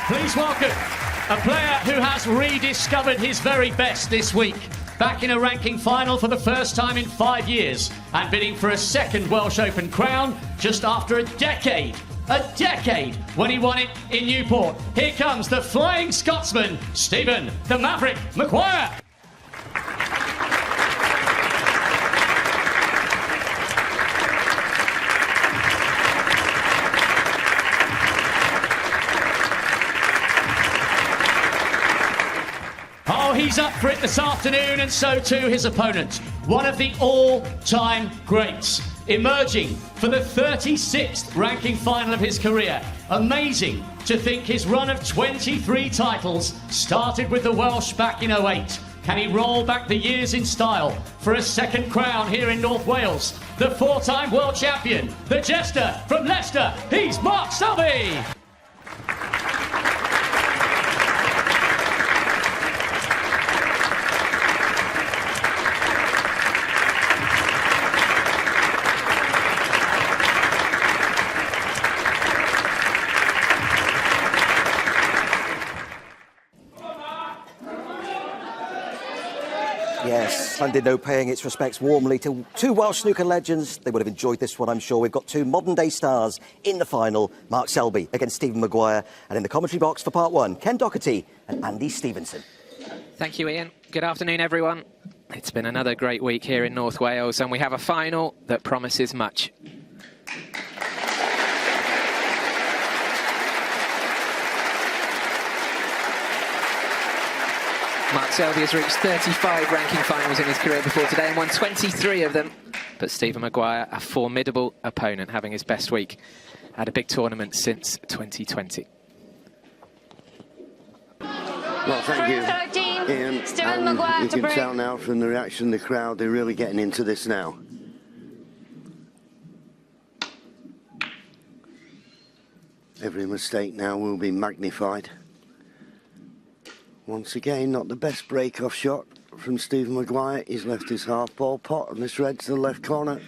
Please welcome a player who has rediscovered his very best this week. Back in a ranking final for the first time in 5 years and bidding for a second Welsh Open crown just after a decade when he won it in Newport. Here comes the Flying Scotsman, Stephen the Maverick Maguire. Oh, he's up for it this afternoon, and so too his opponent, one of the all-time greats, emerging for the 36th ranking final of his career. Amazing to think his run of 23 titles started with the Welsh back in 08. Can he roll back the years in style for a second crown here in North Wales? The four-time world champion, the jester from Leicester, he's Mark Selby. Yes, Llandudno paying its respects warmly to two Welsh snooker legends. They would have enjoyed this one, I'm sure. We've got two modern-day stars in the final, Mark Selby against Stephen Maguire, and in the commentary box for part one, Ken Doherty and Andy Stevenson. Thank you, Ian. Good afternoon, everyone. It's been another great week here in North Wales, and we have a final that promises much. Mark Selby has reached 35 ranking finals in his career before today and won 23 of them. But Stephen Maguire, a formidable opponent, having his best week at a big tournament since 2020. Well, thank you, Ian. Stephen Maguire you can tell now from the reaction of the crowd, they're really getting into this now. Every mistake now will be magnified. Once again, not the best break-off shot from Stephen Maguire. He's left his half-ball pot on this red to the left corner.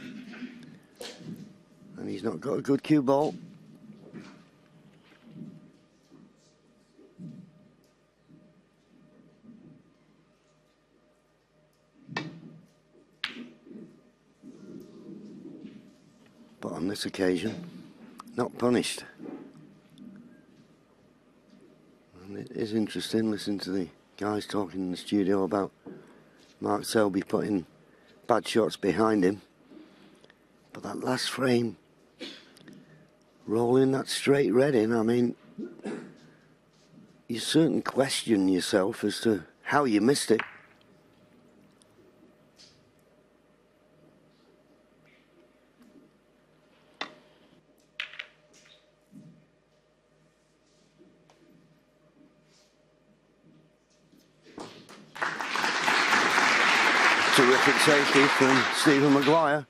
And he's not got a good cue ball. But on this occasion, not punished. It is interesting listening to the guys talking in the studio about Mark Selby putting bad shots behind him. But that last frame, rolling that straight red in, I mean, you certainly question yourself as to how you missed it. Terrific safety from Stephen Maguire.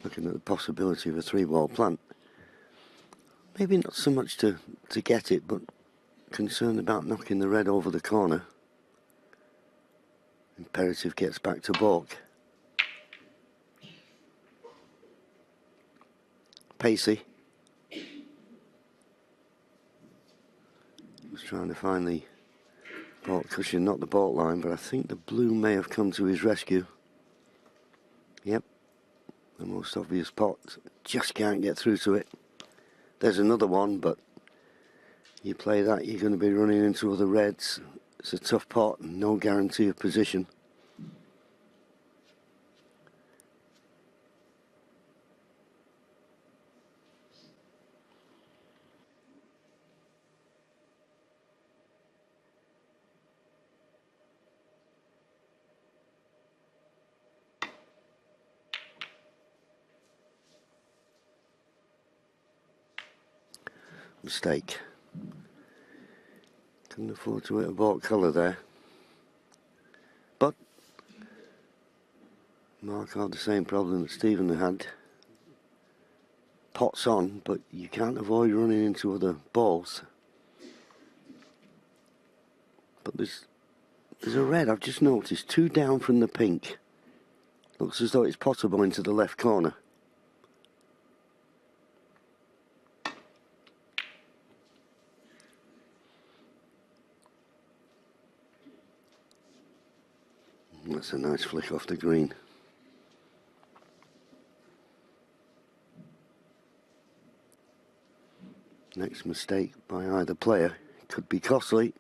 Looking at the possibility of a three-ball plant. Maybe not so much to get it, but concerned about knocking the red over the corner. Imperative gets back to balk. Pacey. Was trying to find the balk cushion, not the balk line, but I think the blue may have come to his rescue. Yep. The most obvious pot, just can't get through to it. There's another one, but you play that, you're going to be running into other reds. It's a tough pot, and no guarantee of position. mistake. Couldn't afford to hit a baulk colour there. But Mark had the same problem that Stephen had. Pots on, but you can't avoid running into other balls. But there's a red, I've just noticed, 2 down from the pink. Looks as though it's possible into the left corner. That's a nice flick off the green. Next mistake by either player could be costly.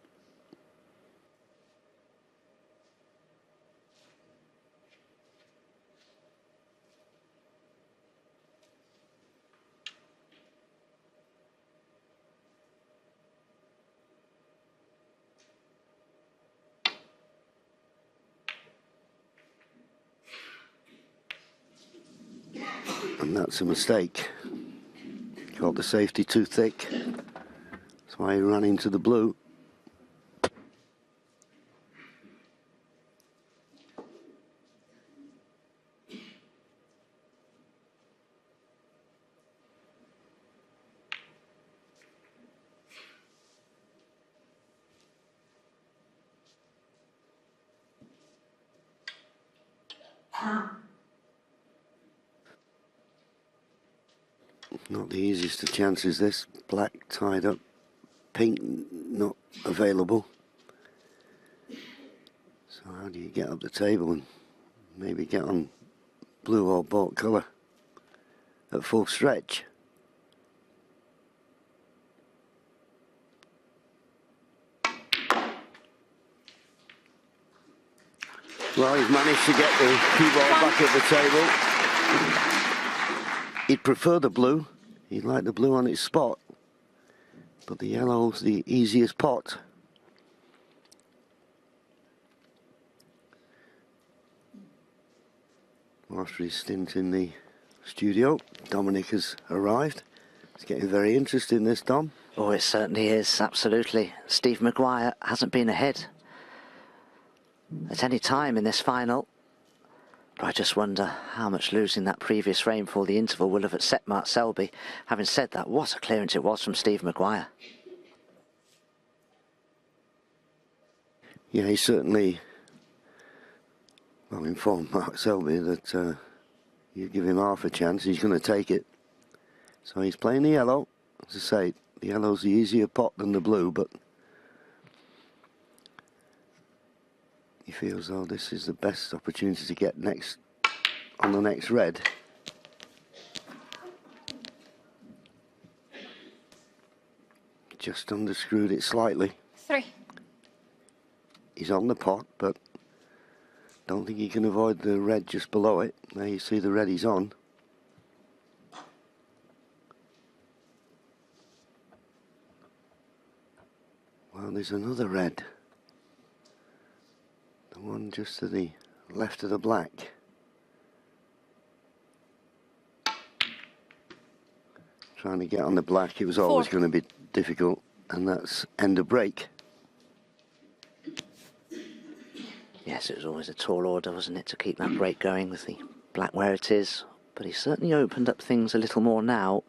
And that's a mistake. Got the safety too thick. That's why he ran into the blue. Not the easiest of chances this. Black tied up, pink not available. So how do you get up the table and maybe get on blue or baulk colour at full stretch? Well, he's managed to get the cue ball back at the table. He'd prefer the blue. He'd like the blue on its spot. But the yellow's the easiest pot. After his stint in the studio, Dominic has arrived. It's getting very interesting, this, Dom. Oh, it certainly is, absolutely. Steve Maguire hasn't been ahead at any time in this final. But I just wonder how much losing that previous frame for the interval will have upset Mark Selby. Having said that, what a clearance it was from Steve Maguire. Yeah, he certainly well informed Mark Selby that you give him half a chance, he's going to take it. So he's playing the yellow. As I say, the yellow's the easier pot than the blue, but he feels though this is the best opportunity to get next on the next red. Just underscrewed it slightly. 3. He's on the pot, but don't think he can avoid the red just below it. There you see the red he's on. Well, there's another red. The one just to the left of the black. Trying to get on the black, it was always going to be difficult, and that's end of break. Yes, it was always a tall order, wasn't it, to keep that break going with the black where it is. But he certainly opened up things a little more now.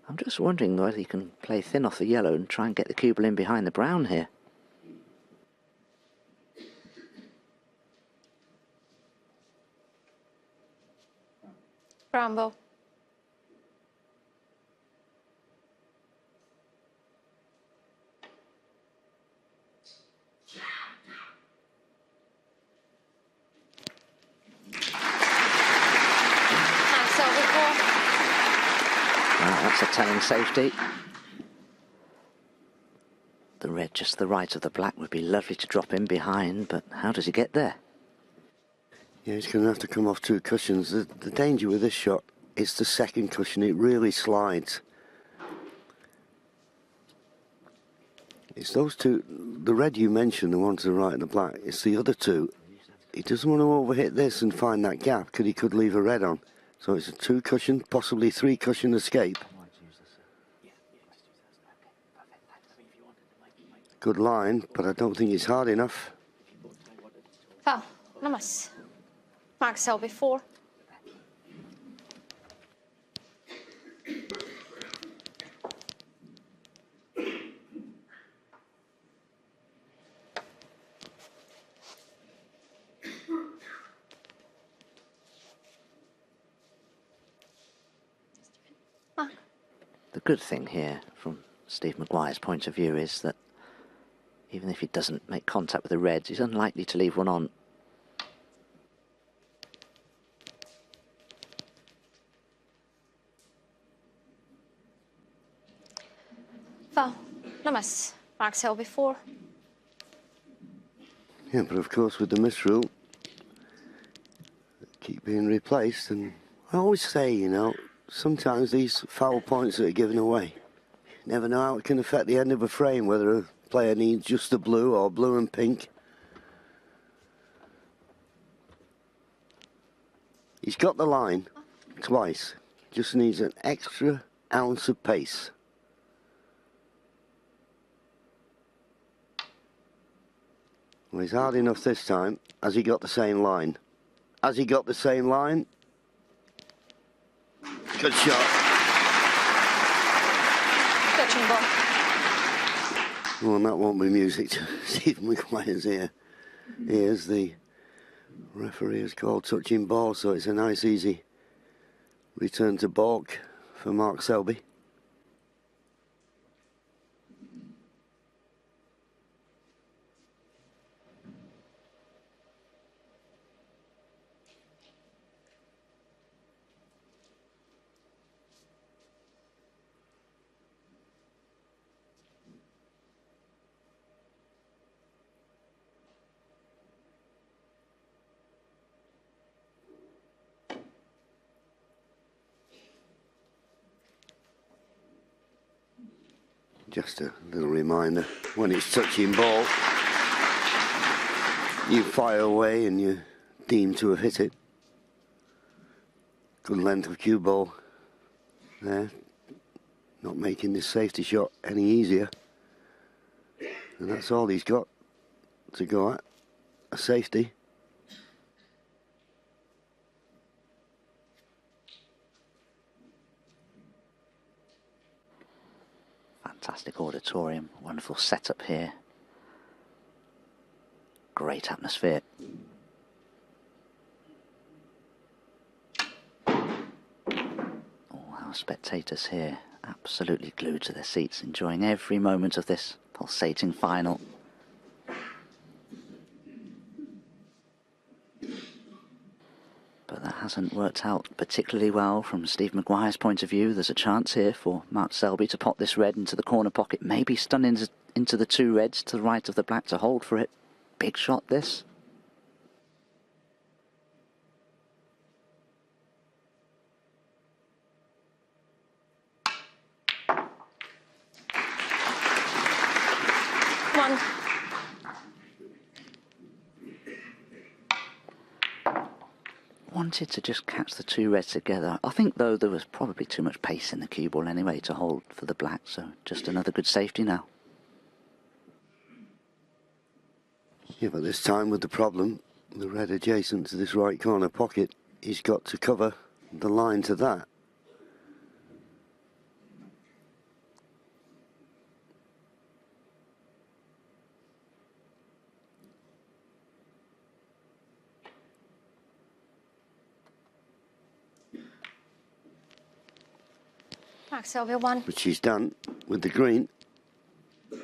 I'm just wondering whether he can play thin off the yellow and try and get the cue ball in behind the brown here. Brown ball. That's a telling safety. The red just to the right of the black would be lovely to drop in behind, but how does he get there? Yeah, he's going to have to come off 2 cushions. The danger with this shot is the second cushion. It really slides. It's those 2, the red you mentioned, the one to the right and the black. It's the other 2. He doesn't want to overhit this and find that gap because he could leave a red on. So it's a 2 cushion, possibly 3 cushion escape. Good line, but I don't think it's hard enough. Foul. Namas. Mark Selby 4. The good thing here, from Steve Maguire's point of view, is that even if he doesn't make contact with the reds, he's unlikely to leave one on. Foul. Namas. Mark Selby 4. Yeah, but of course with the misrule, keep being replaced, and I always say, you know, sometimes these foul points that are given away, you never know how it can affect the end of a frame, whether a player needs just the blue or blue and pink. He's got the line twice, just needs an extra ounce of pace. Well, he's hard enough this time. Has he got the same line? Has he got the same line? Good shot. Touching ball. Well, and that won't be music to Steve Maguire's ear. Here's the referee has called touching ball, so it's a nice, easy return to balk for Mark Selby. Just a little reminder, when it's touching ball, you fire away and you're deemed to have hit it. Good length of cue ball there. Not making this safety shot any easier. And that's all he's got to go at, a safety. Fantastic auditorium, wonderful setup here. Great atmosphere. All our spectators here absolutely glued to their seats, enjoying every moment of this pulsating final. But that hasn't worked out particularly well from Steve Maguire's point of view. There's a chance here for Mark Selby to pop this red into the corner pocket, maybe stun into the two reds to the right of the black to hold for it. Big shot this. One. Wanted to just catch the two reds together. I think, though, there was probably too much pace in the cue ball anyway to hold for the black, so just another good safety now. Yeah, but this time with the problem, the red adjacent to this right corner pocket, he's got to cover the line to that. Mark Selby 1. Which he's done with the green. There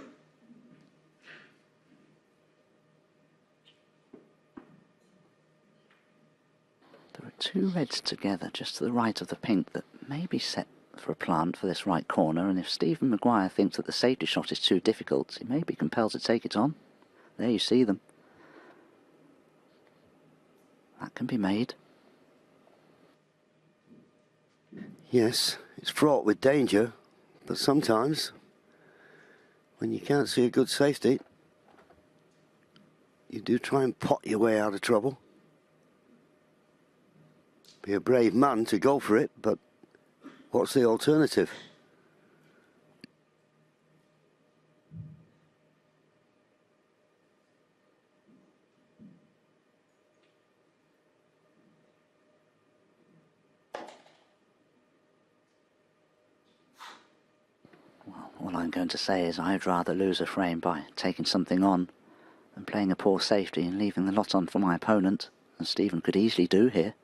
are two reds together just to the right of the pink that may be set for a plant for this right corner, and if Stephen Maguire thinks that the safety shot is too difficult, he may be compelled to take it on. There you see them. That can be made. Yes, it's fraught with danger, but sometimes, when you can't see a good safety, you do try and pot your way out of trouble. Be a brave man to go for it, but what's the alternative? All I'm going to say is I'd rather lose a frame by taking something on than playing a poor safety and leaving the lot on for my opponent, as Stephen could easily do here.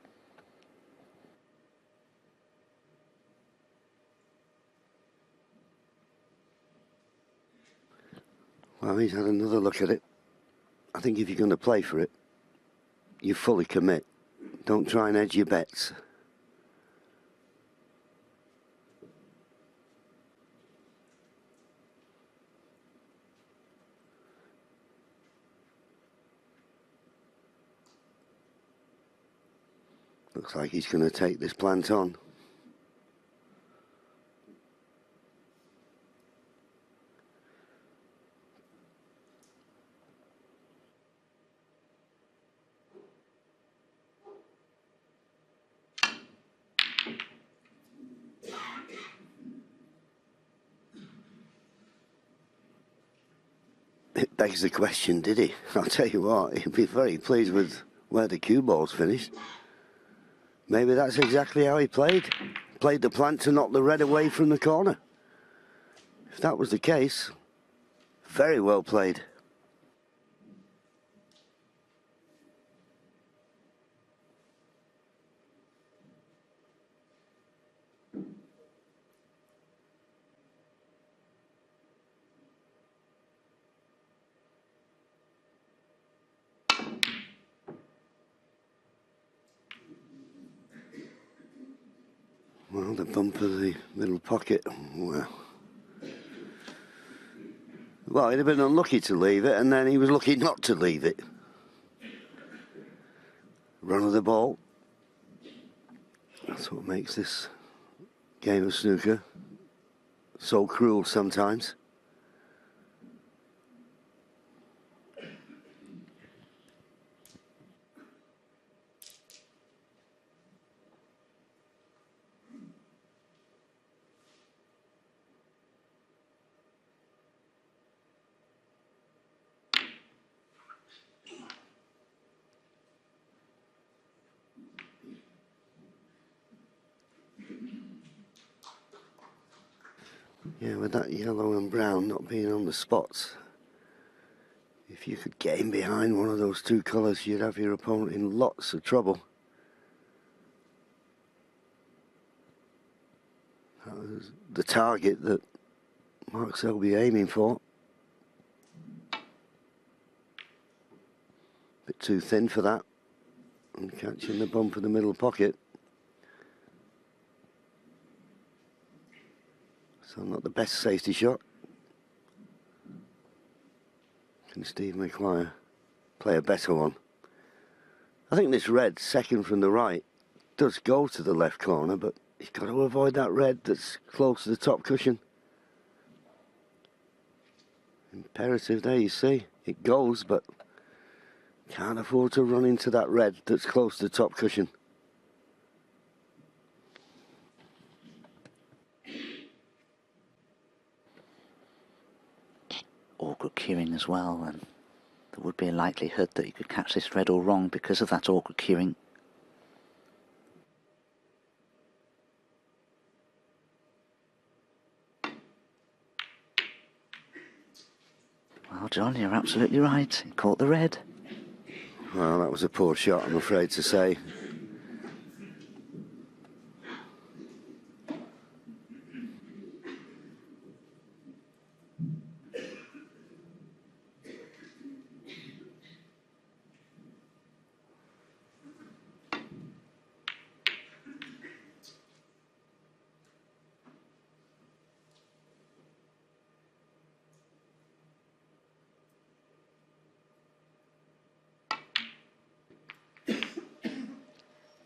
Well, he's had another look at it. I think if you're going to play for it, you fully commit. Don't try and edge your bets. Looks like he's going to take this plant on. It begs the question, did he? I'll tell you what, he'd be very pleased with where the cue ball's finished. Maybe that's exactly how he played. Played the plant to knock the red away from the corner. If that was the case, very well played. Well, the bump of the middle pocket, well, he'd have been unlucky to leave it, and then he was lucky not to leave it. Run of the ball. That's what makes this game of snooker so cruel sometimes. Yeah, with that yellow and brown not being on the spots, if you could get in behind one of those two colours, you'd have your opponent in lots of trouble. That was the target that Mark Selby aiming for. Bit too thin for that, and catching the bump of the middle pocket. So not the best safety shot. Can Steve Maguire play a better one? I think this red, second from the right, does go to the left corner, but he's got to avoid that red that's close to the top cushion. Imperative there, you see. It goes, but can't afford to run into that red that's close to the top cushion. Awkward cueing as well, and there would be a likelihood that you could catch this red all wrong because of that awkward cueing. Well, John, you're absolutely right. He caught the red. Well, that was a poor shot, I'm afraid to say.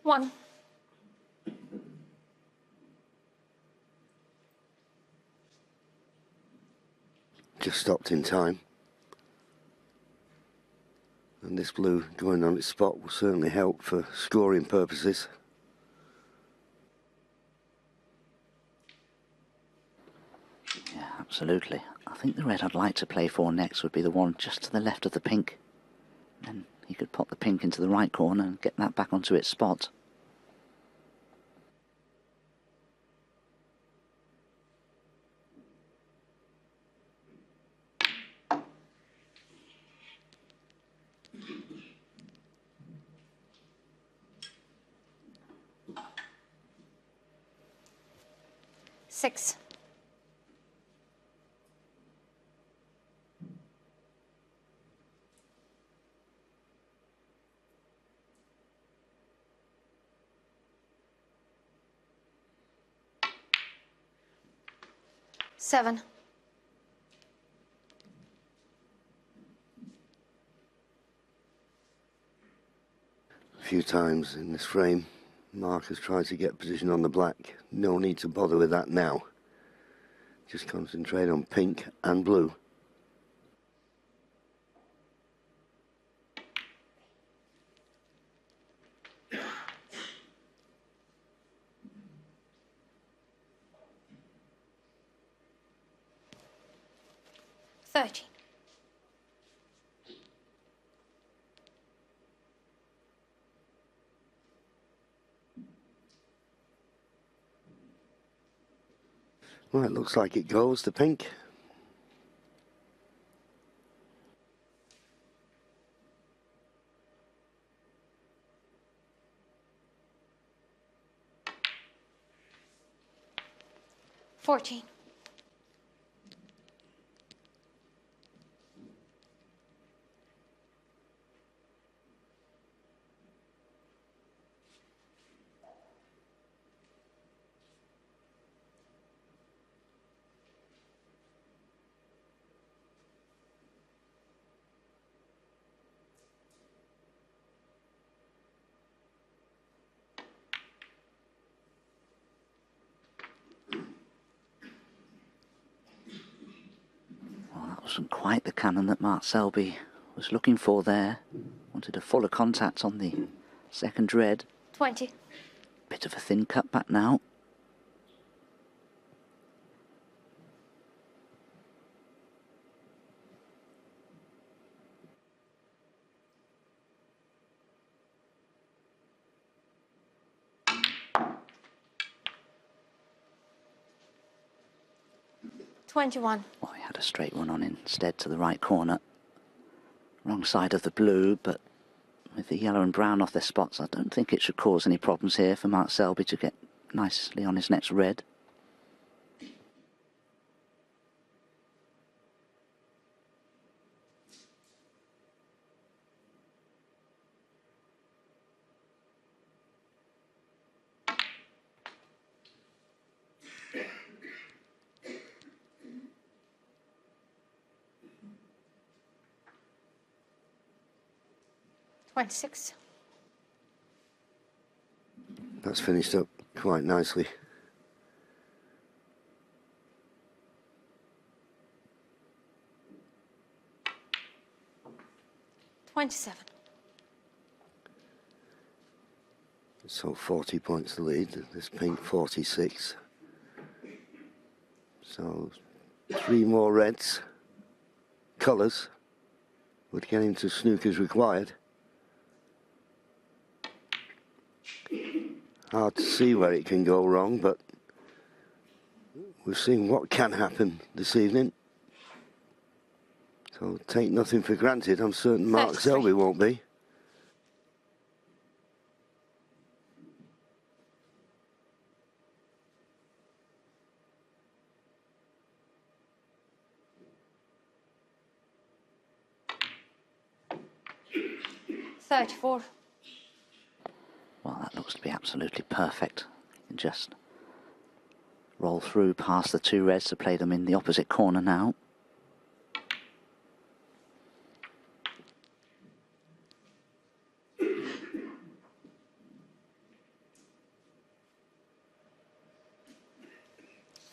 One. Just stopped in time. And this blue going on its spot will certainly help for scoring purposes. Yeah, absolutely. I think the red I'd like to play for next would be the one just to the left of the pink. Then he could pop the pink into the right corner and get that back onto its spot. 6. Seven. A few times in this frame, Mark has tried to get position on the black. No need to bother with that now. Just concentrate on pink and blue. Thirteen. Well, it looks like it goes to pink. $14. Well, that wasn't quite the cannon that Mark Selby was looking for there. Wanted a fuller contact on the second red. 20. Bit of a thin cutback now. $21. Well, he had a straight one on instead to the right corner. Wrong side of the blue, but with the yellow and brown off their spots, I don't think it should cause any problems here for Mark Selby to get nicely on his next red. $26. That's finished up quite nicely. $27. So 40 points to lead. This pink 46. So 3 more reds. Colours would get him to snooker's required. Hard to see where it can go wrong, but we've seen what can happen this evening. So take nothing for granted. I'm certain Mark 33. Selby won't be. $34. Well, that looks to be absolutely perfect. You can just roll through past the 2 reds to play them in the opposite corner now.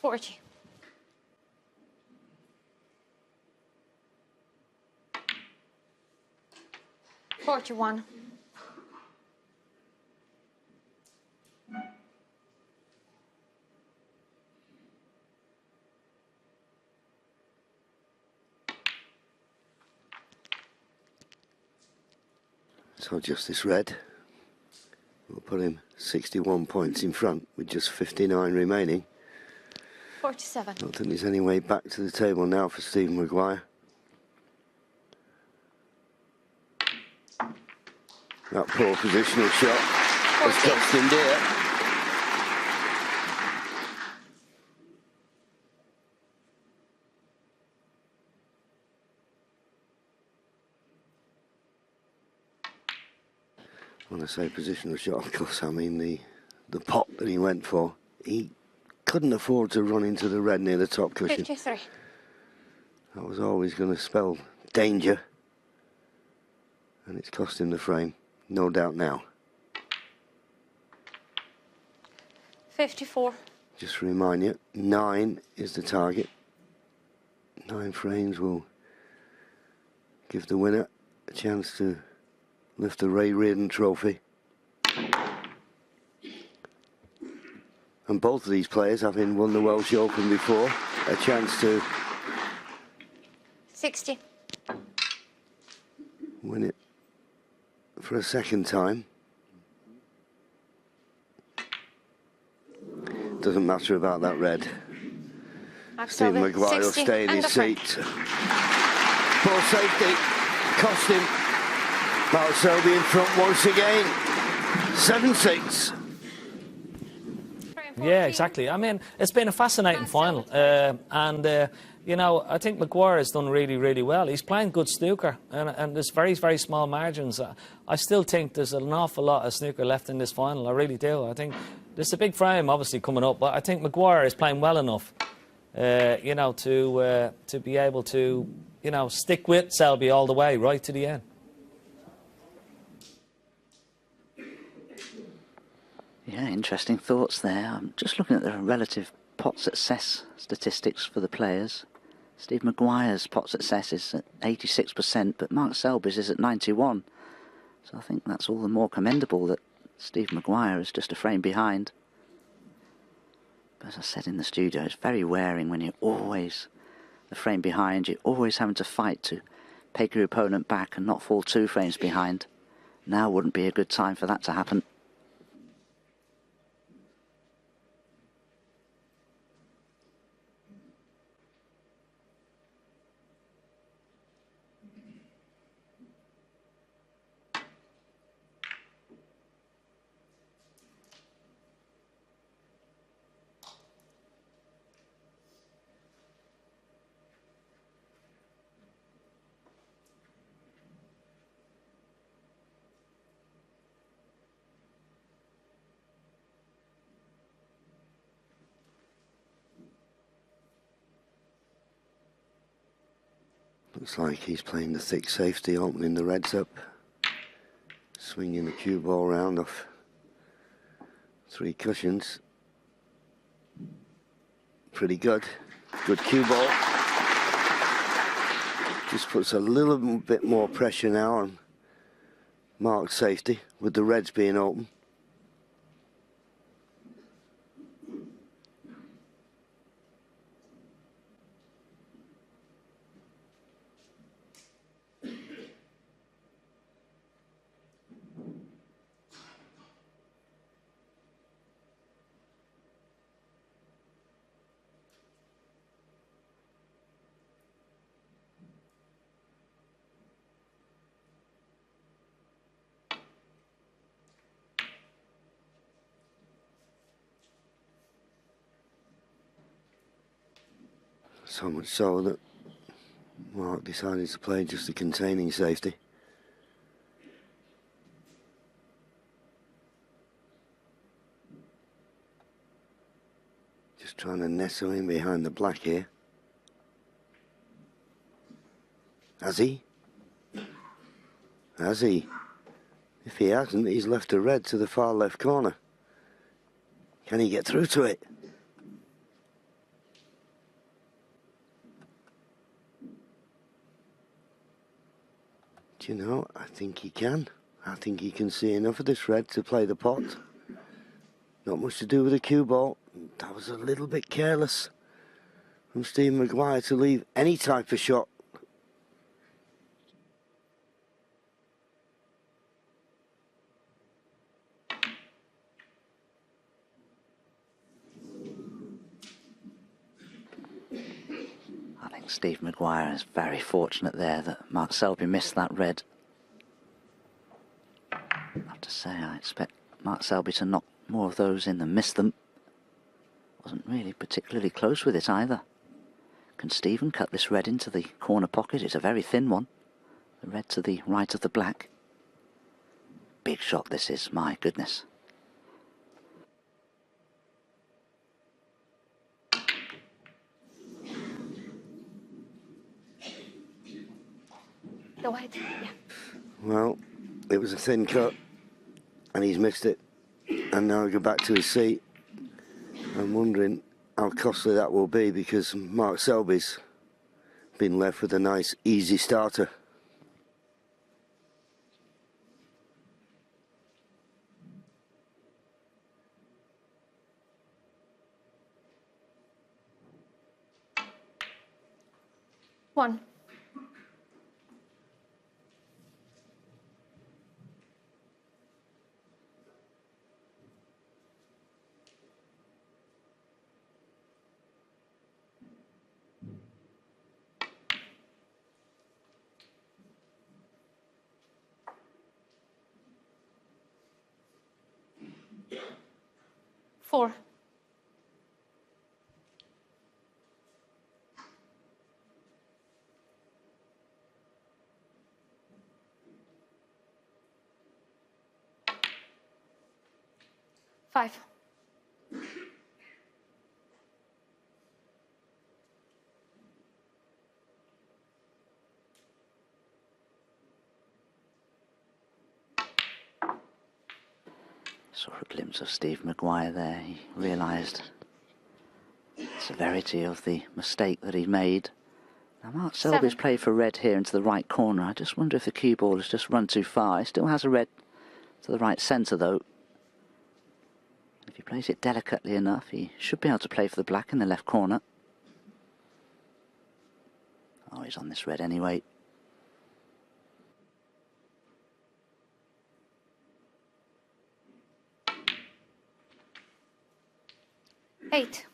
$40. $41. So just this red will put him 61 points in front with just 59 remaining. 47. Don't think there's any way back to the table now for Stephen Maguire. That poor positional shot has cost him dear. When I say positional shot, of course, I mean the pot that he went for. He couldn't afford to run into the red near the top cushion. 53. That was always going to spell danger. And it's cost him the frame, no doubt now. 54. Just to remind you, 9 is the target. 9 frames will give the winner a chance to lift the Ray Reardon trophy. And both of these players, having won the Welsh Open before, a chance to 60. win it for a second time. Doesn't matter about that red. Stephen Maguire will stay in his seat. Poor safety cost him. Mark Selby in front once again. 7-6. Yeah, exactly. I mean, it's been a fascinating final. You know, I think Maguire has done really, really well. He's playing good snooker, and there's very, very small margins. I still think there's an awful lot of snooker left in this final. I really do. I think there's a big frame, obviously, coming up, but I think Maguire is playing well enough, you know, to be able to, you know, stick with Selby all the way, right to the end. Yeah, interesting thoughts there. I'm just looking at the relative pot success statistics for the players. Steve Maguire's pot success is at 86%, but Mark Selby's is at 91%. So I think that's all the more commendable that Steve Maguire is just a frame behind. But as I said in the studio, it's very wearing when you're always a frame behind. You're always having to fight to peg your opponent back and not fall 2 frames behind. Now wouldn't be a good time for that to happen. Looks like he's playing the thick safety, opening the reds up. Swinging the cue ball round off 3 cushions. Pretty good. Good cue ball. Just puts a little bit more pressure now on Mark's safety with the reds being open. So much so that Mark decided to play just a containing safety. Just trying to nestle in behind the black here. Has he? Has he? If he hasn't, he's left a red to the far left corner. Can he get through to it? Do you know, I think he can. I think he can see enough of this red to play the pot. Not much to do with the cue ball. That was a little bit careless from Steve Maguire to leave any type of shot. I think Steve Maguire is very fortunate there that Mark Selby missed that red. I have to say, I expect Mark Selby to knock more of those in than miss them. Wasn't really particularly close with it either. Can Stephen cut this red into the corner pocket? It's a very thin one. The red to the right of the black. big shot this is, my goodness. The white, yeah. Well, it was a thin cut, and he's missed it. And now we go back to his seat. I'm wondering how costly that will be, because Mark Selby's been left with a nice, easy starter. One. Four. Five. Saw a glimpse of Steve Maguire there. He realised the severity of the mistake that he made. Now Mark Selby's Seven. played for red here into the right corner. I just wonder if the cue ball has just run too far. He still has a red to the right centre though. If he plays it delicately enough, he should be able to play for the black in the left corner. Oh, he's on this red anyway. Eight.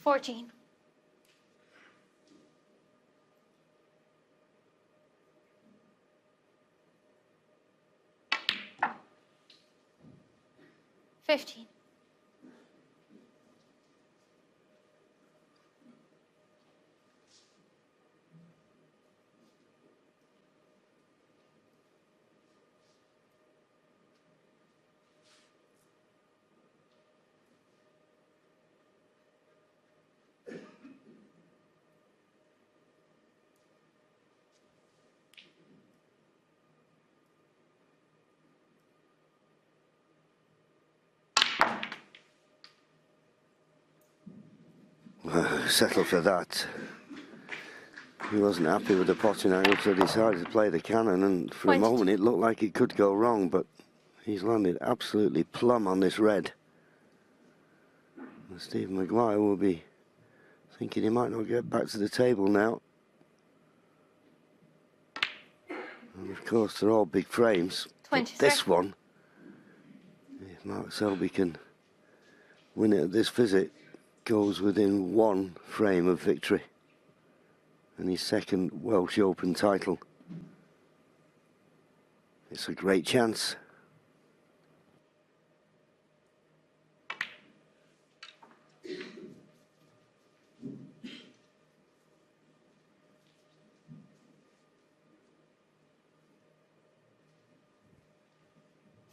$14. $15. Settled for that. He wasn't happy with the potting angle, so decided to play the cannon, and for a moment it looked like it could go wrong, but he's landed absolutely plumb on this red. And Steve Maguire will be thinking he might not get back to the table now. And of course they're all big frames. But this one, if Mark Selby can win it at this visit, goes within one frame of victory and his second Welsh Open title. It's a great chance.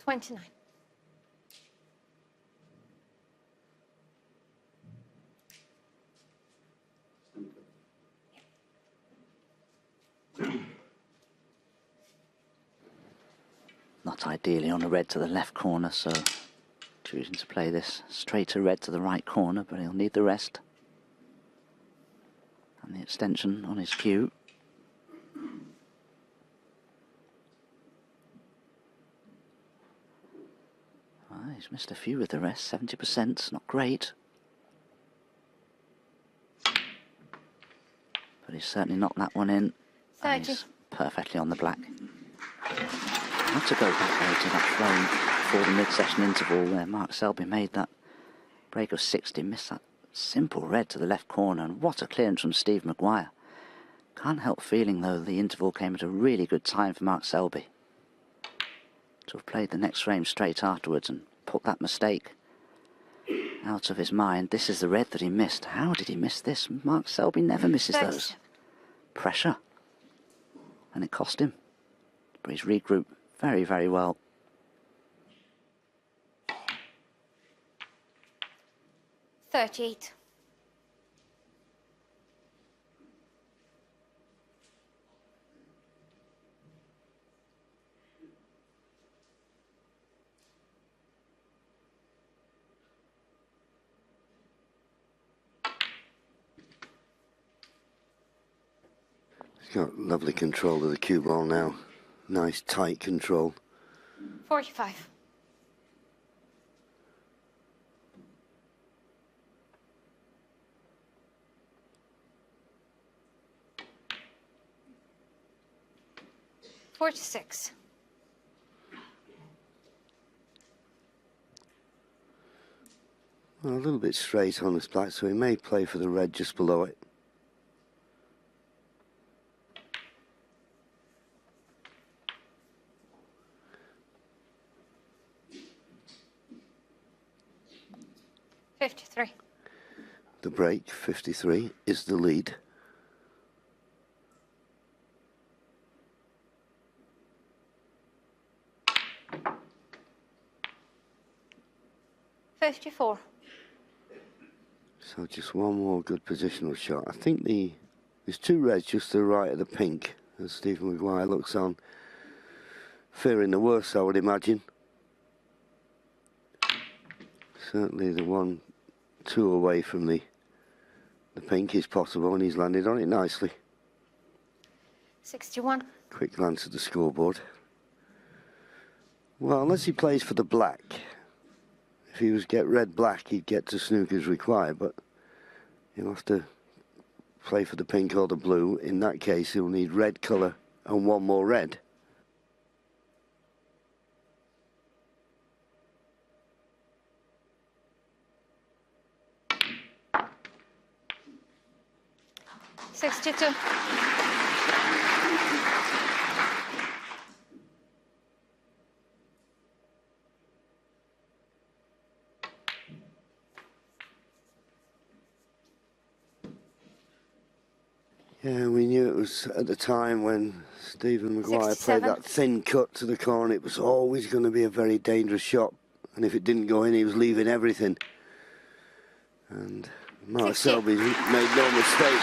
$29. Not ideally on a red to the left corner, so choosing to play this straight to red to the right corner, but he'll need the rest. And the extension on his cue. he's missed a few with the rest. 70%, not great. But he's certainly knocked that one in. And 30. he's perfectly on the black. Had to go back there to that frame before the mid-session interval where Mark Selby made that break of 60, missed that simple red to the left corner, and what a clearance from Steve Maguire. Can't help feeling, though, the interval came at a really good time for Mark Selby to have played the next frame straight afterwards and put that mistake out of his mind. This is the red that he missed. How did he miss this? Mark Selby never misses those. Pressure. And it cost him. But he's regrouped very, very well. $38. He's got lovely control of the cue ball now. Nice tight control. 45. $46. Well, a little bit straight on this black, so he may play for the red just below it. $53. The break, 53, is the lead. $54. So just one more good positional shot. I think there's two reds just to the right of the pink as Stephen Maguire looks on, fearing the worst, I would imagine. Certainly the 1-2 away from the pink is possible, and he's landed on it nicely. 61. Quick glance at the scoreboard. Well, unless he plays for the black. If he was get red-black, he'd get to snooker's required, but he'll have to play for the pink or the blue. In that case, he'll need red colour and one more red. $62. Yeah, we knew it was at the time when Stephen Maguire 67. played that thin cut to the corner. It was always going to be a very dangerous shot. And if it didn't go in, he was leaving everything. And Mark 60. Selby made no mistake.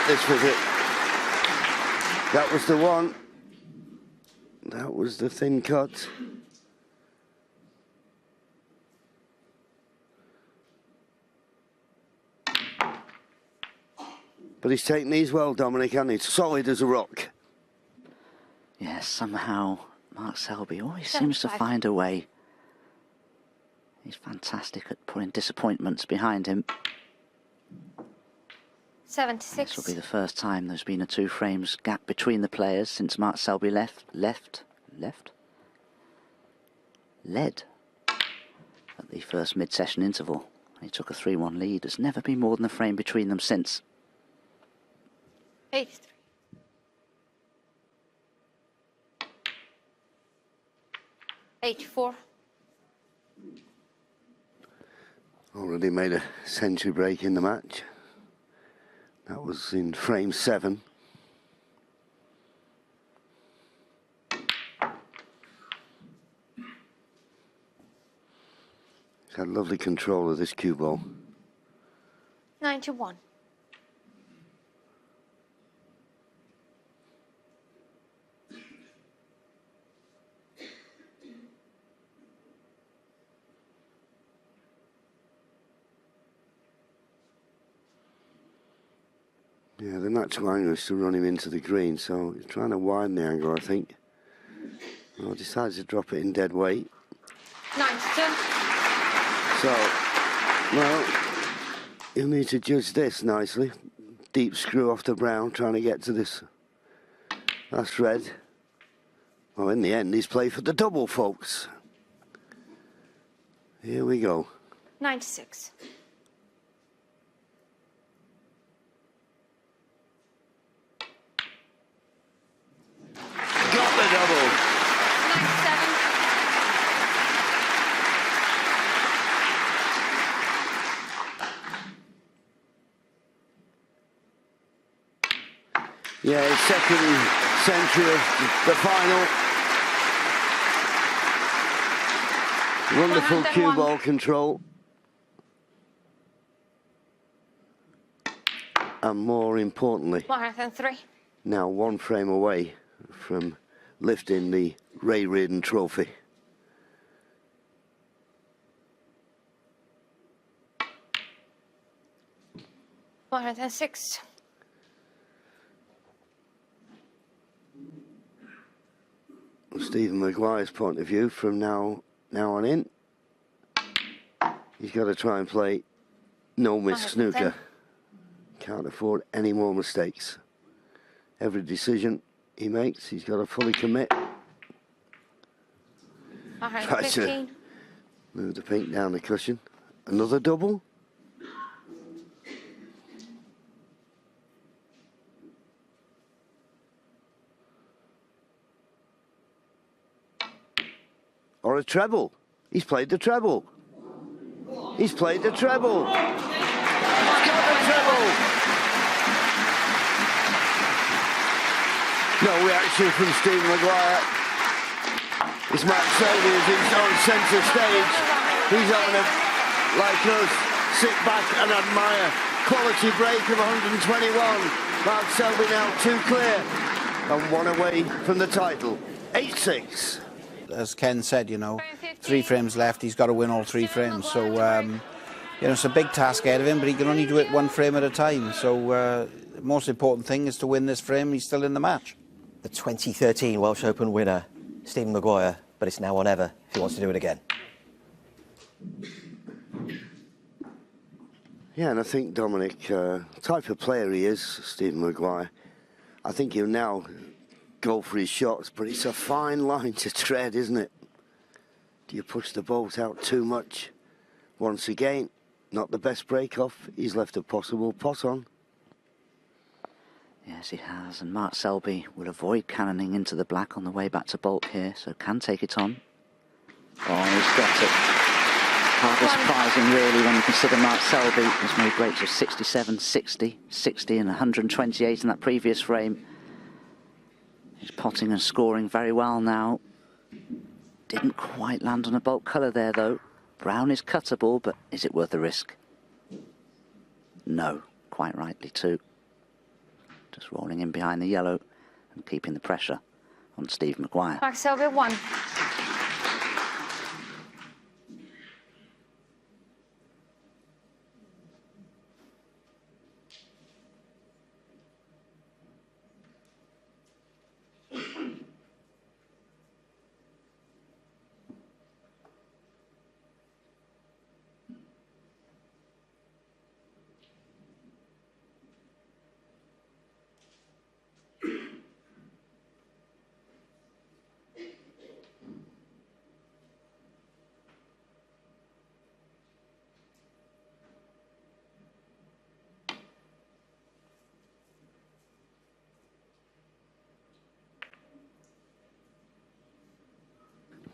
This was it. That was the one. That was the thin cut. But he's taken these well, Dominic, and he's solid as a rock. Yes, somehow Mark Selby always seems to 75. find a way. He's fantastic at putting disappointments behind him. 76. This will be the first time there's been a 2 frames gap between the players since Mark Selby led at the first mid-session interval. He took a 3-1 lead. There's never been more than a frame between them since. 83. $84. Already made a century break in the match. That was in frame 7. He's had lovely control of this cue ball. 91. Yeah, the natural angle is to run him into the green, so he's trying to widen the angle, I think. Well, decides to drop it in dead weight. 92. 2. So, well, you'll need to judge this nicely. Deep screw off the brown, trying to get to this last red. Well, in the end, he's played for the double, folks. Here we go. 96. Got the double. 97. Yeah, his second century of the final. Wonderful cue 101. ball control. And more importantly, 103. now one frame away from lifting the Ray Reardon trophy. $106. Stephen Maguire's point of view, from now on in, he's got to try and play no miss 110. snooker. Can't afford any more mistakes. Every decision he makes, he's got to fully commit. Tries to 115. move the pink down the cushion. Another double. Or a treble. He's played the treble. He's played the treble. He's got the treble. No reaction from Stephen Maguire. It's Mark Selby who's in on centre stage. He's on a, like us, sit back and admire. Quality break of 121. Mark Selby now 2 clear and 1 away from the title. 8-6. As Ken said, you know, 3 frames left, he's got to win all 3 frames. So, you know, it's a big task ahead of him, but he can only do it 1 frame at a time. So, the most important thing is to win this frame. He's still in the match. The 2013 Welsh Open winner, Stephen Maguire, but it's now or never if he wants to do it again. Yeah, and I think, Dominic, type of player he is, Stephen Maguire, I think he'll now go for his shots, but it's a fine line to tread, isn't it? Do you push the boat out too much? Once again, not the best break-off. He's left a possible pot on. Yes, he has, and Mark Selby will avoid cannoning into the black on the way back to baulk here, so can take it on. Oh, he's got it. Hardly surprising, really, when you consider Mark Selby has made breaks of 67, 60, 60 and 128 in that previous frame. He's potting and scoring very well now. Didn't quite land on a baulk colour there, though. Brown is cuttable, but is it worth the risk? No, quite rightly too. Just rolling in behind the yellow and keeping the pressure on Steve Maguire. Mark Selby 1.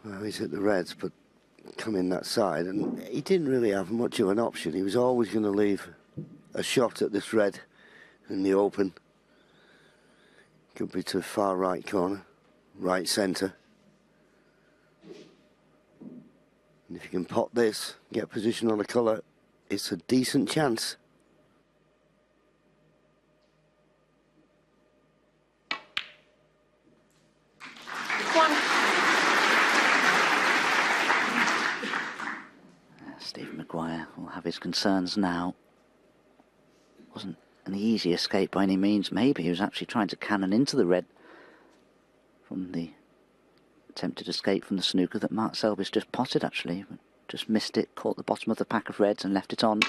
Well, he's hit the reds, but coming that side, and he didn't really have much of an option. He was always going to leave a shot at this red in the open. Could be to far right corner, right centre. And if you can pot this, get position on the colour, it's a decent chance. Steve Maguire will have his concerns now. Wasn't an easy escape by any means. Maybe he was actually trying to cannon into the red from the attempted escape from the snooker that Mark Selby's just potted, actually. But just missed it, caught the bottom of the pack of reds and left it on.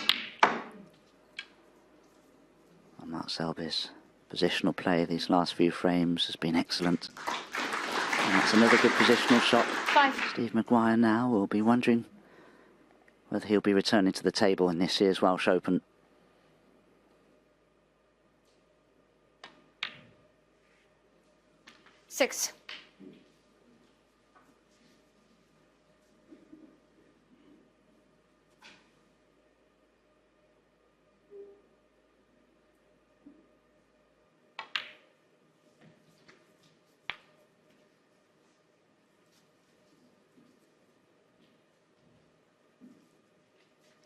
And Mark Selby's positional play these last few frames has been excellent. And that's another good positional shot. 5. Steve Maguire now will be wondering whether he'll be returning to the table in this year's Welsh Open. Six.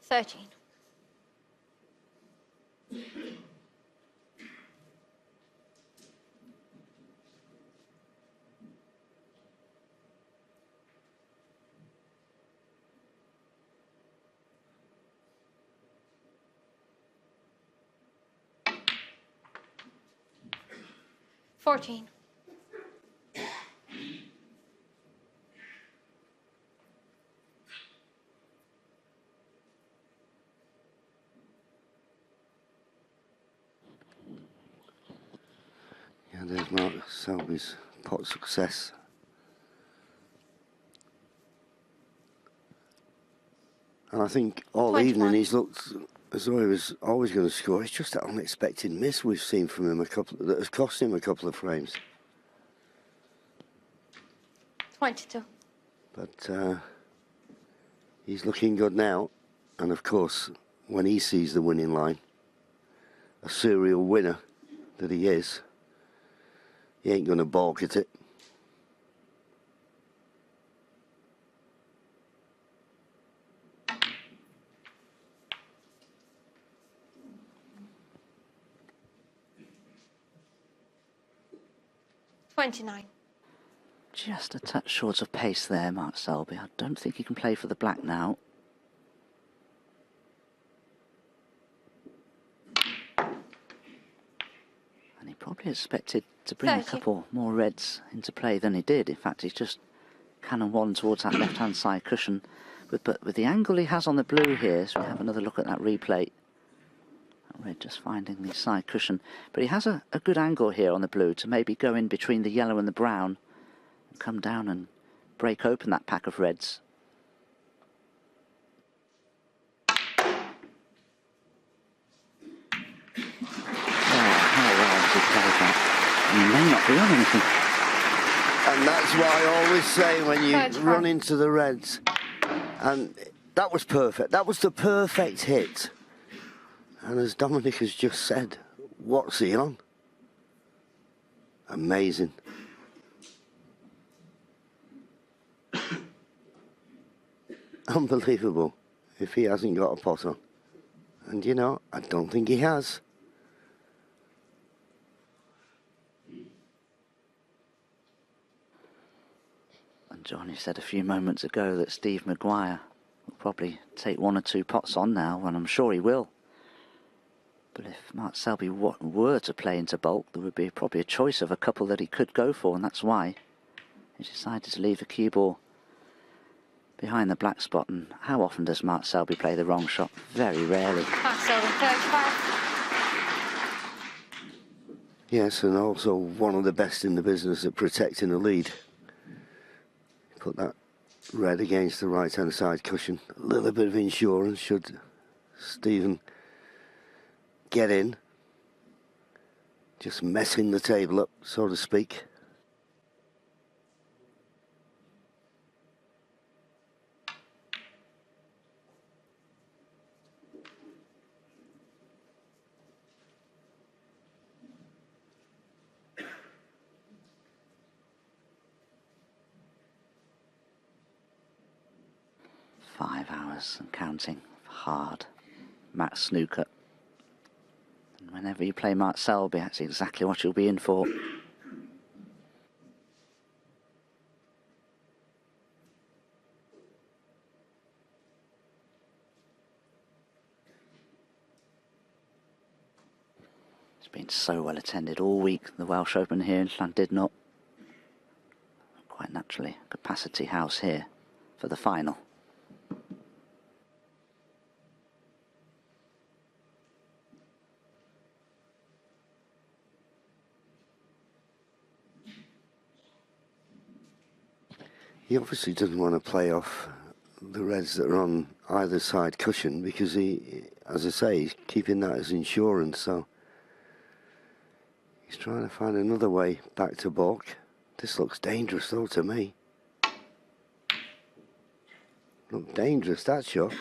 $13. $14. Yeah, there's Mark Selby's pot success. And I think all 21. evening he's looked as though he was always going to score. It's just that unexpected miss we've seen from him that has cost him a couple of frames. 22. But he's looking good now. And of course, when he sees the winning line, a serial winner that he is, he ain't going to balk at it. $29. Just a touch short of pace there, Mark Selby. I don't think he can play for the black now. And he probably expected to bring 30. a couple more reds into play than he did. In fact, he's just cannon one towards that left-hand side cushion. But with the angle he has on the blue here, so we have another look at that replay. Red just finding the side cushion. But he has a good angle here on the blue to maybe go in between the yellow and the brown and come down and break open that pack of reds. How well has he played that? He may not be on anything. And that's what I always say when you 35. run into the reds. And that was perfect. That was the perfect hit. And as Dominic has just said, what's he on? Amazing. Unbelievable if he hasn't got a pot on. And you know, I don't think he has. And Johnny said a few moments ago that Steve Maguire will probably take one or two pots on now, and I'm sure he will. But if Mark Selby were to play into bulk, there would be probably a choice of a couple that he could go for, and that's why he decided to leave the cue ball behind the black spot. And how often does Mark Selby play the wrong shot? Very rarely. Mark Selby, 35. Yes, and also one of the best in the business at protecting the lead. Put that red against the right-hand side cushion. A little bit of insurance should Stephen get in. Just messing the table up, so to speak. "5 hours and counting, hard match snooker. And whenever you play Mark Selby, that's exactly what you'll be in for. It's been so well attended all week, the Welsh Open here in Llandudno. Quite naturally, capacity house here for the final. He obviously doesn't want to play off the reds that are on either side cushion, because he, as I say, he's keeping that as insurance, so he's trying to find another way back to balk. This looks dangerous though to me. Look dangerous, that shot.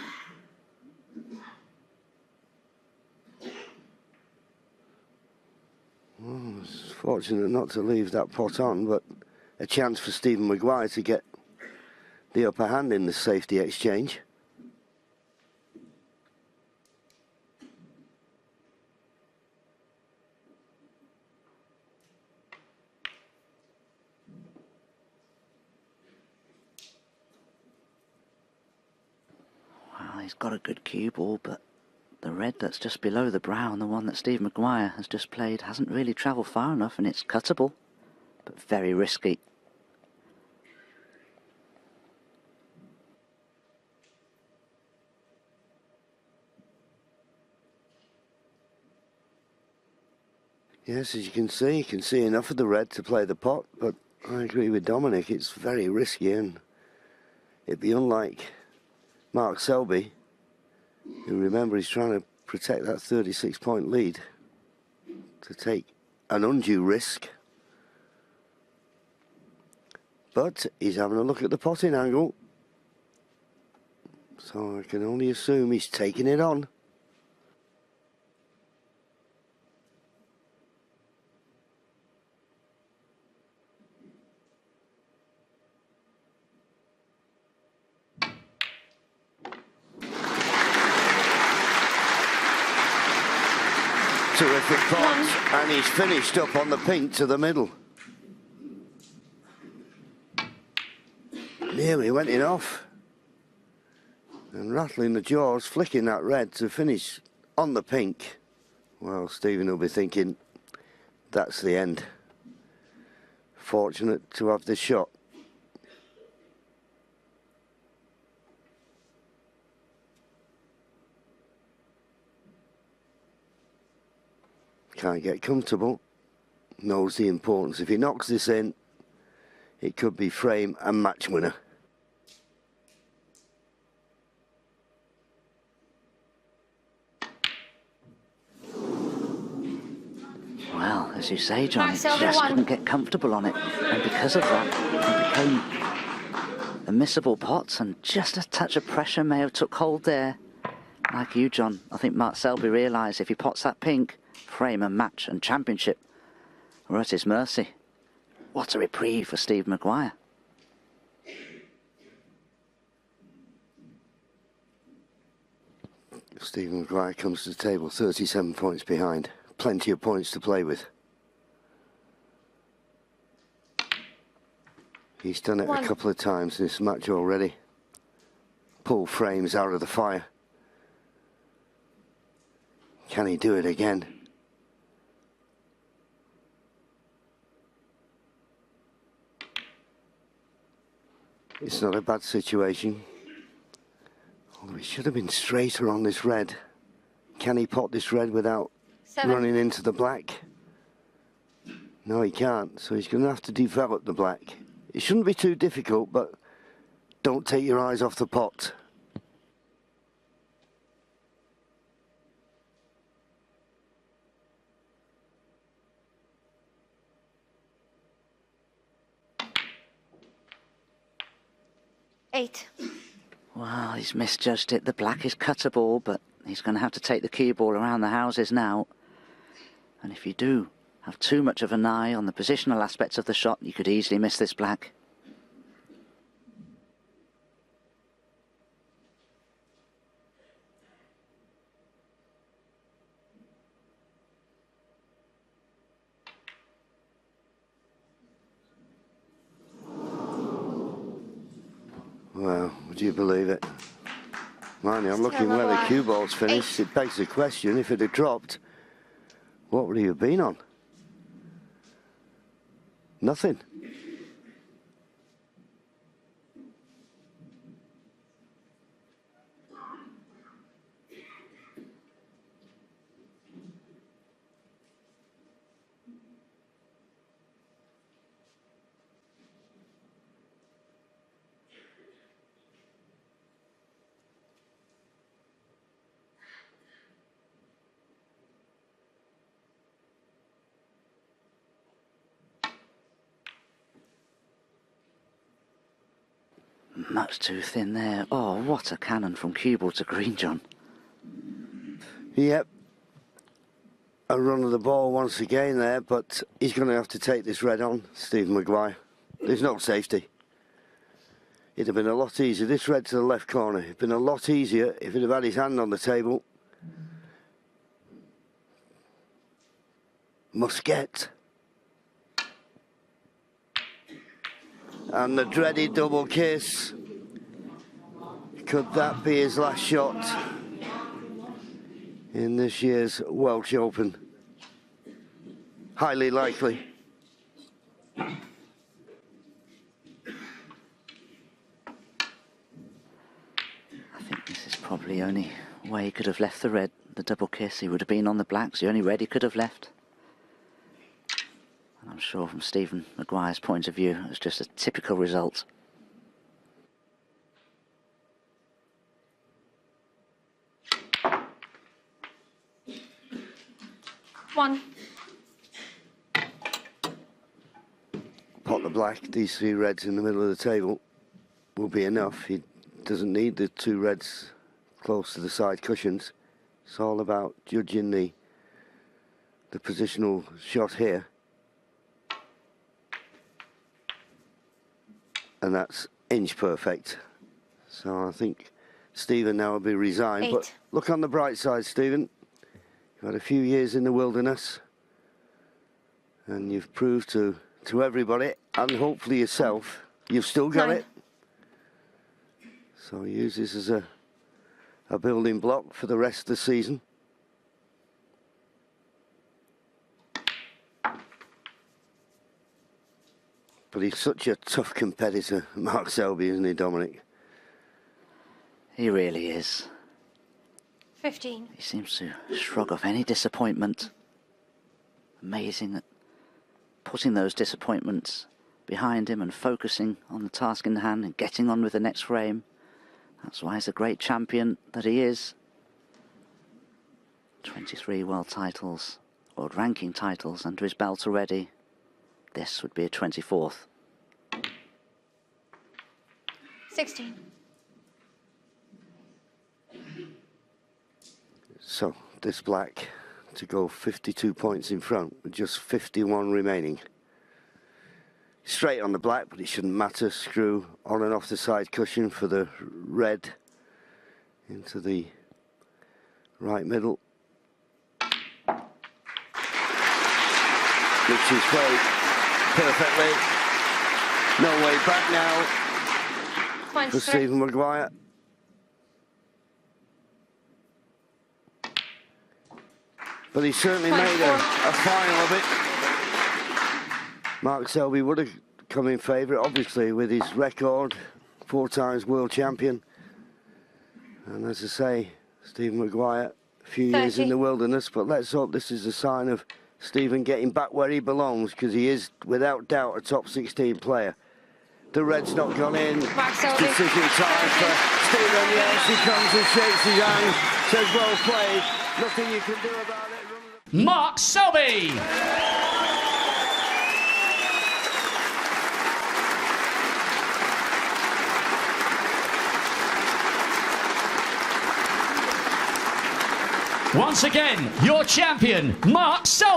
Well, it's fortunate not to leave that pot on, but a chance for Stephen Maguire to get the upper hand in the safety exchange. Well, he's got a good cue ball, but the red that's just below the brown, the one that Steve Maguire has just played, hasn't really travelled far enough, and it's cuttable, but very risky. Yes, as you can see enough of the red to play the pot, but I agree with Dominic, it's very risky, and it'd be unlike Mark Selby, who, remember, he's trying to protect that 36-point lead, to take an undue risk. But he's having a look at the potting angle, so I can only assume he's taking it on. Terrific pot, and he's finished up on the pink to the middle. Nearly went in off. And rattling the jaws, flicking that red to finish on the pink. Well, Stephen will be thinking, that's the end. Fortunate to have this shot. Can't get comfortable. Knows the importance. If he knocks this in, it could be frame and match winner. Well, as you say, John, he Selby just won. couldn't get comfortable on it, and because of that, it became a missable pot, and just a touch of pressure may have took hold there. Like you, John, I think Mark Selby realised if he pots that pink, frame and match and championship were at his mercy. What a reprieve for Steve Maguire. Stephen Maguire comes to the table 37 points behind. Plenty of points to play with. He's done it a couple of times in this match already. Pull frames out of the fire. Can he do it again? It's not a bad situation. Although he should have been straighter on this red. Can he pot this red without 7. running into the black? No, he can't, so he's going to have to develop the black. It shouldn't be too difficult, but don't take your eyes off the pot. Eight. Well, he's misjudged it. The black is cuttable, but he's going to have to take the cue ball around the houses now. And if you do have too much of an eye on the positional aspects of the shot, you could easily miss this black. Well, would you believe it? Mind you, I'm looking where the cue ball's finished. It begs the question, if it had dropped, what would he have been on? Nothing. Much too thin there. Oh, what a cannon from cue ball to green, John. Yep. A run of the ball once again there, but he's going to have to take this red on, Stephen Maguire. There's no safety. It'd have been a lot easier. This red to the left corner, it'd been a lot easier if he'd have had his hand on the table. Musket. And the dreaded double kiss. Could that be his last shot in this year's Welsh Open? Highly likely. I think this is probably the only way he could have left the red. The double kiss, he would have been on the blacks, the only red he could have left. And I'm sure from Stephen Maguire's point of view, it was just a typical result. One. Pot the black, these three reds in the middle of the table will be enough. He doesn't need the two reds close to the side cushions. It's all about judging the positional shot here. And that's inch perfect. So I think Stephen now will be resigned. 8. But look on the bright side, Stephen. You've had a few years in the wilderness. And you've proved to everybody, and hopefully yourself, you've still got 9. it. So use this as a building block for the rest of the season. But he's such a tough competitor, Mark Selby, isn't he, Dominic? He really is. 15. He seems to shrug off any disappointment. Amazing that putting those disappointments behind him and focusing on the task in hand and getting on with the next frame. That's why he's a great champion that he is. 23 world titles, world ranking titles under his belt already. This would be a 24th. 16. So this black to go 52 points in front with just 51 remaining. Straight on the black, but it shouldn't matter. Screw on and off the side cushion for the red into the right middle. Which is played perfectly. No way back now for Stephen Maguire. But he certainly made a final of it. Mark Selby would have come in favourite, obviously, with his record, 4 times world champion. And as I say, Stephen Maguire, a few years in the wilderness, but let's hope this is a sign of Stephen getting back where he belongs, because he is, without doubt, a top 16 player. The red's not gone in. Decision time for Stephen. Yes, he comes and shakes his hand, says, well played. Nothing you can do about it. Mark Selby! Once again, your champion, Mark Selby.